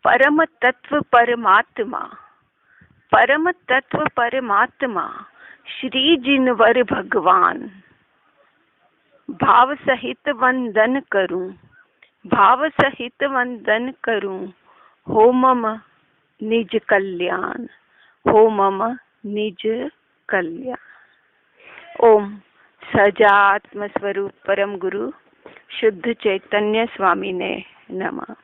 परम तत्व परमात्मा, परम तत्व परमात्मा श्री जिनवर भगवान। भाव सहित वंदन करूं, भाव सहित वंदन करूं, हो मम निज कल्याण, हो मम निज कल्याण। ओम सजात्म स्वरूप परम गुरु शुद्ध चैतन्य स्वामी ने नमः।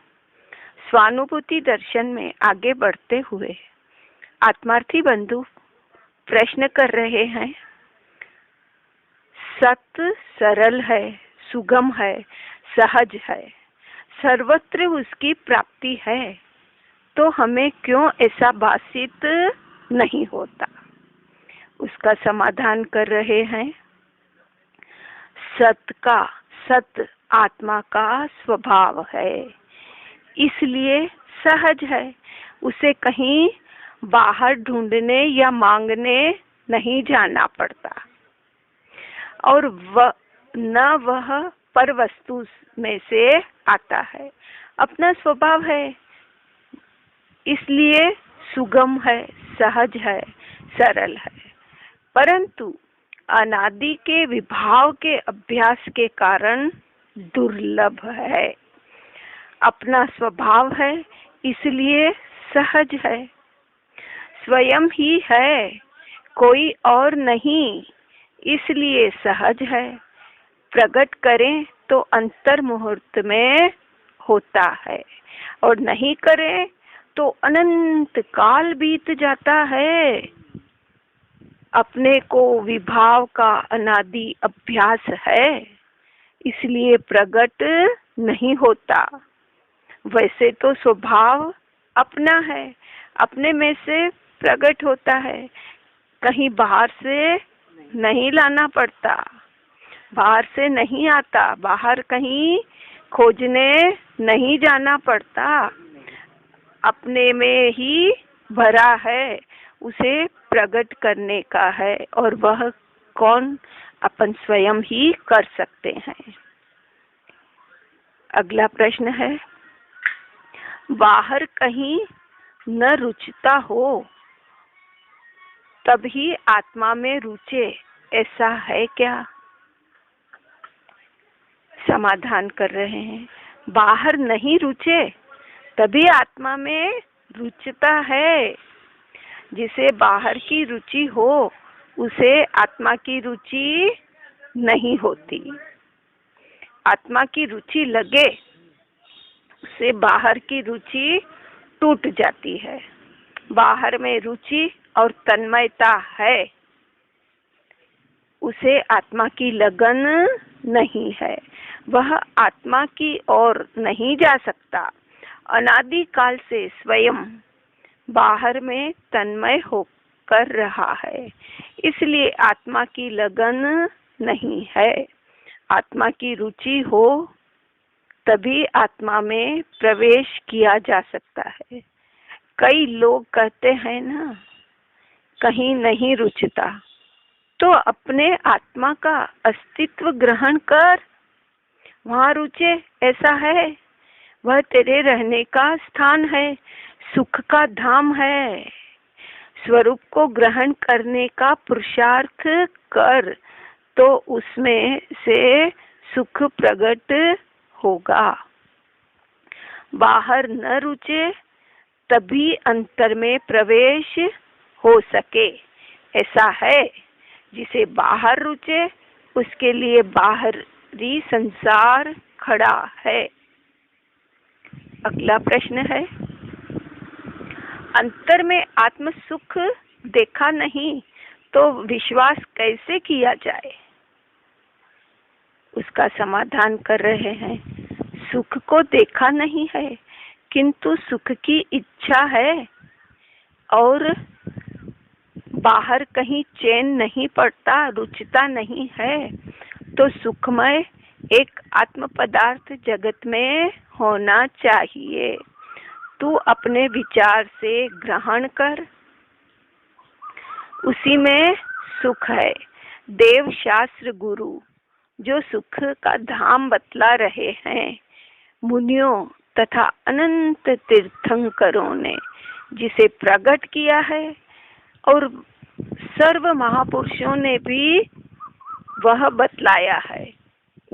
स्वानुभूति दर्शन में आगे बढ़ते हुए आत्मार्थी बंधु प्रश्न कर रहे हैं। सत्य सरल है, सुगम है, सहज है, सर्वत्र उसकी प्राप्ति है, तो हमें क्यों ऐसा भासित नहीं होता? उसका समाधान कर रहे हैं। सत्य आत्मा का स्वभाव है, इसलिए सहज है। उसे कहीं बाहर ढूंढने या मांगने नहीं जाना पड़ता, और वह पर वस्तु में से आता है। अपना स्वभाव है, इसलिए सुगम है, सहज है, सरल है। परंतु अनादि के विभाव के अभ्यास के कारण दुर्लभ है। अपना स्वभाव है, इसलिए सहज है, स्वयं ही है, कोई और नहीं, इसलिए सहज है। प्रकट करें तो अंतर मुहूर्त में होता है, और नहीं करें तो अनंत काल बीत जाता है। अपने को विभाव का अनादि अभ्यास है, इसलिए प्रकट नहीं होता। वैसे तो स्वभाव अपना है, अपने में से प्रकट होता है, कहीं बाहर से नहीं लाना पड़ता, बाहर से नहीं आता, बाहर कहीं खोजने नहीं जाना पड़ता, अपने में ही भरा है, उसे प्रकट करने का है, और वह कौन? अपन स्वयं ही कर सकते हैं। अगला प्रश्न है, बाहर कहीं न रुचता हो तभी आत्मा में रुचे, ऐसा है क्या? समाधान कर रहे हैं। बाहर नहीं रुचे तभी आत्मा में रुचता है। जिसे बाहर की रुचि हो उसे आत्मा की रुचि नहीं होती। आत्मा की रुचि लगे उसे बाहर की रुचि टूट जाती है। बाहर में रुचि और तन्मयता है, उसे आत्मा की लगन नहीं है, वह आत्मा की ओर नहीं जा सकता। अनादि काल से स्वयं बाहर में तन्मय होकर रहा है, इसलिए आत्मा की लगन नहीं है। आत्मा की रुचि हो तभी आत्मा में प्रवेश किया जा सकता है। कई लोग कहते हैं ना, कहीं नहीं रुचता, तो अपने आत्मा का अस्तित्व ग्रहण कर, वहां रुचे, ऐसा है, वह तेरे रहने का स्थान है, सुख का धाम है। स्वरूप को ग्रहण करने का पुरुषार्थ कर, तो उसमें से सुख प्रकट होगा। बाहर न रुचे तभी अंतर में प्रवेश हो सके, ऐसा है। जिसे बाहर रुचे उसके लिए बाहरी संसार खड़ा है। अगला प्रश्न है, अंतर में आत्म सुख देखा नहीं तो विश्वास कैसे किया जाए? उसका समाधान कर रहे हैं। सुख को देखा नहीं है, किंतु सुख की इच्छा है, और बाहर कहीं चैन नहीं पड़ता, रुचता नहीं है, तो सुखमय एक आत्म पदार्थ जगत में होना चाहिए। तू अपने विचार से ग्रहण कर, उसी में सुख है। देव शास्त्र गुरु जो सुख का धाम बतला रहे हैं, मुनियों तथा अनंत तीर्थंकरों ने जिसे प्रकट किया है और सर्व महापुरुषों ने भी वह बतलाया है।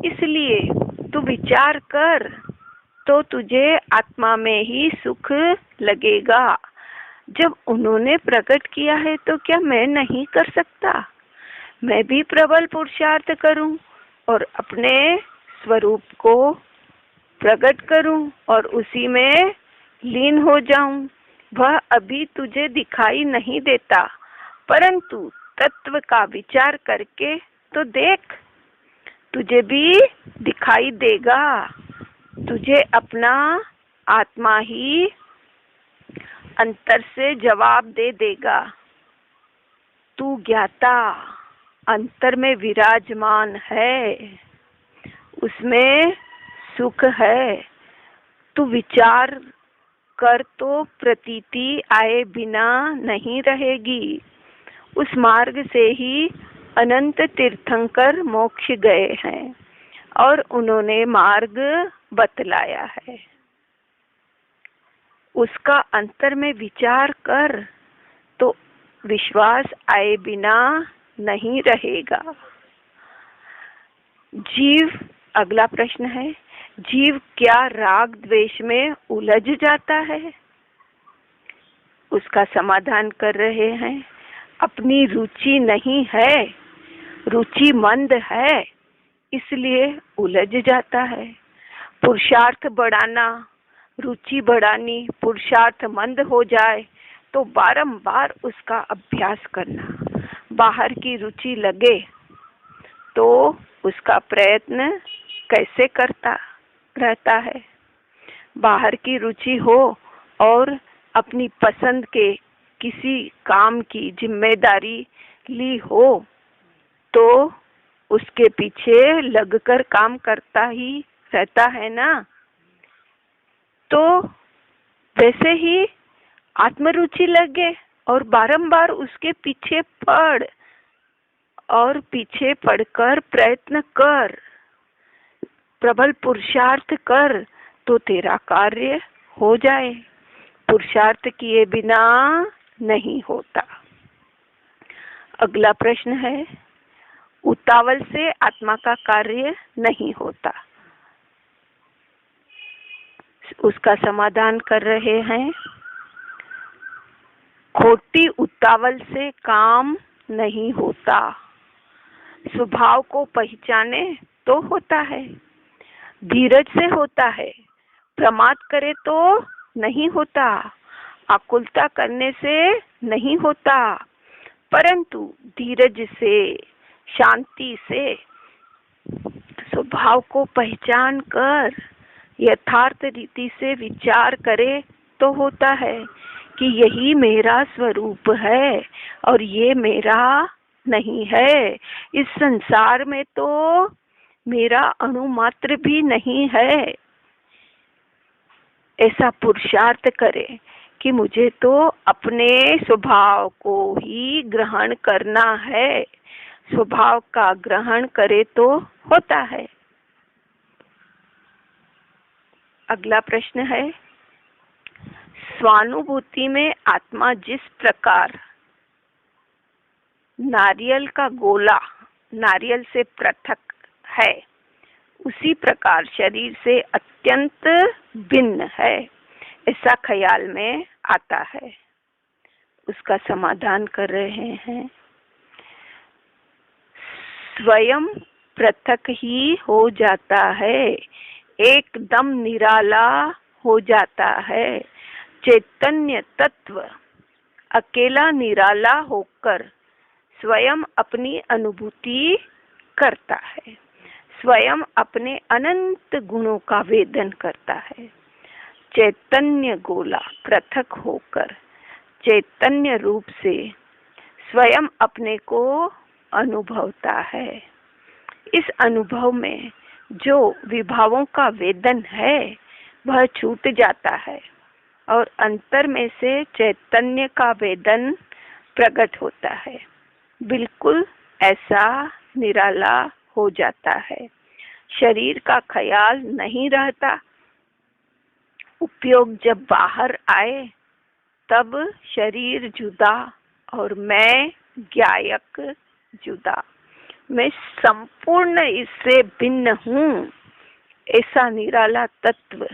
इसलिए तू विचार कर तो तुझे आत्मा में ही सुख लगेगा। जब उन्होंने प्रकट किया है तो क्या मैं नहीं कर सकता? मैं भी प्रबल पुरुषार्थ करूं और अपने स्वरूप को प्रकट करूं और उसी में लीन हो जाऊं। वह अभी तुझे दिखाई नहीं देता, परंतु तत्व का विचार करके तो देख, तुझे भी दिखाई देगा। तुझे अपना आत्मा ही अंतर से जवाब दे देगा। तू ज्ञाता अंतर में विराजमान है, उसमें सुख है। तू विचार कर तो प्रतीति आए बिना नहीं रहेगी। उस मार्ग से ही अनंत तीर्थंकर मोक्ष गए हैं और उन्होंने मार्ग बतलाया है। उसका अंतर में विचार कर तो विश्वास आए बिना नहीं रहेगा। जीव, अगला प्रश्न है, जीव क्या राग द्वेष में उलझ जाता है? उसका समाधान कर रहे हैं, अपनी रुचि नहीं है, रुचि मंद है, इसलिए उलझ जाता है। पुरुषार्थ बढ़ाना, रुचि बढ़ानी, पुरुषार्थ मंद हो जाए तो बारंबार उसका अभ्यास करना। बाहर की रुचि लगे तो उसका प्रयत्न कैसे करता रहता है। बाहर की रुचि हो और अपनी पसंद के किसी काम की जिम्मेदारी ली हो तो उसके पीछे लगकर काम करता ही रहता है ना। तो वैसे ही आत्मरुचि लगे और बारंबार उसके पीछे पड़ और पीछे पड़कर प्रयत्न कर, प्रबल पुरुषार्थ कर तो तेरा कार्य हो जाए। पुरुषार्थ किए बिना नहीं होता। अगला प्रश्न है, उतावल से आत्मा का कार्य नहीं होता। उसका समाधान कर रहे हैं, खोटी उतावल से काम नहीं होता। स्वभाव को पहचाने तो होता है, धीरज से होता है, प्रमाद करे तो नहीं होता, आकुलता करने से नहीं होता, परंतु धीरज से, शांति से, स्वभाव को पहचान कर यथार्थ रीति से विचार करे तो होता है कि यही मेरा स्वरूप है और ये मेरा नहीं है। इस संसार में तो मेरा अणुमात्र भी नहीं है। ऐसा पुरुषार्थ करे कि मुझे तो अपने स्वभाव को ही ग्रहण करना है। स्वभाव का ग्रहण करे तो होता है। अगला प्रश्न है, स्वानुभूति में आत्मा जिस प्रकार नारियल का गोला नारियल से पृथक है, उसी प्रकार शरीर से अत्यंत भिन्न है, ऐसा ख्याल में आता है। उसका समाधान कर रहे हैं, स्वयं पृथक ही हो जाता है, एकदम निराला हो जाता है। चैतन्य तत्व अकेला निराला होकर स्वयं अपनी अनुभूति करता है, स्वयं अपने अनंत गुणों का वेदन करता है। चैतन्य गोला पृथक होकर चैतन्य रूप से स्वयं अपने को अनुभवता है। इस अनुभव में जो विभावों का वेदन है वह छूट जाता है और अंतर में से चैतन्य का वेदन प्रकट होता है। बिल्कुल ऐसा निराला हो जाता है। शरीर का ख्याल नहीं रहता, उपयोग जब बाहर आए तब शरीर जुदा और मैं ज्ञायक जुदा, मैं संपूर्ण इससे भिन्न हूँ, ऐसा निराला तत्व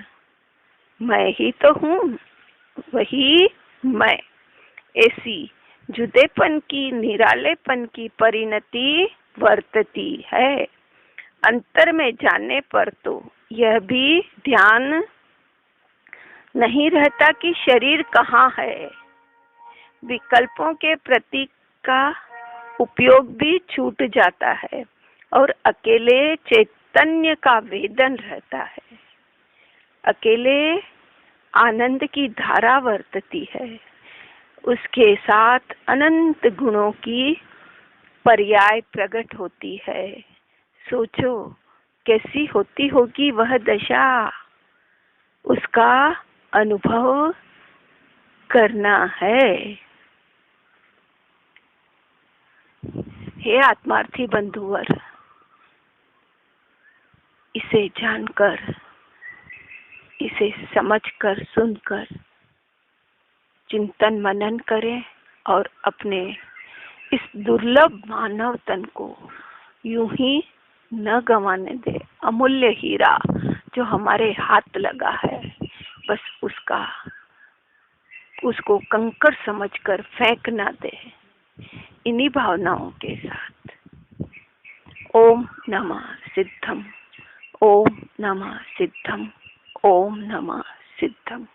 मैं ही तो हूँ, वही मैं। ऐसी जुदेपन की, निरालेपन की परिणति वर्तती है। अंतर में जाने पर तो यह भी ध्यान नहीं रहता कि शरीर कहाँ है। विकल्पों के प्रतीक का उपयोग भी छूट जाता है और अकेले चैतन्य का वेदन रहता है। अकेले आनंद की धारा वर्तती है, उसके साथ अनंत गुणों की पर्याय प्रकट होती है। सोचो कैसी होती होगी वह दशा, उसका अनुभव करना है। हे आत्मार्थी बंधुवर, इसे जानकर, इसे समझकर, सुनकर चिंतन मनन करें और अपने इस दुर्लभ मानव तन को यूं ही न गंवाने दे। अमूल्य हीरा जो हमारे हाथ लगा है, बस उसको कंकड़ समझकर फेंक ना दे। इन्हीं भावनाओं के साथ ओम नमः सिद्धम, ओम नमः सिद्धम, ओम नमः सिद्धम।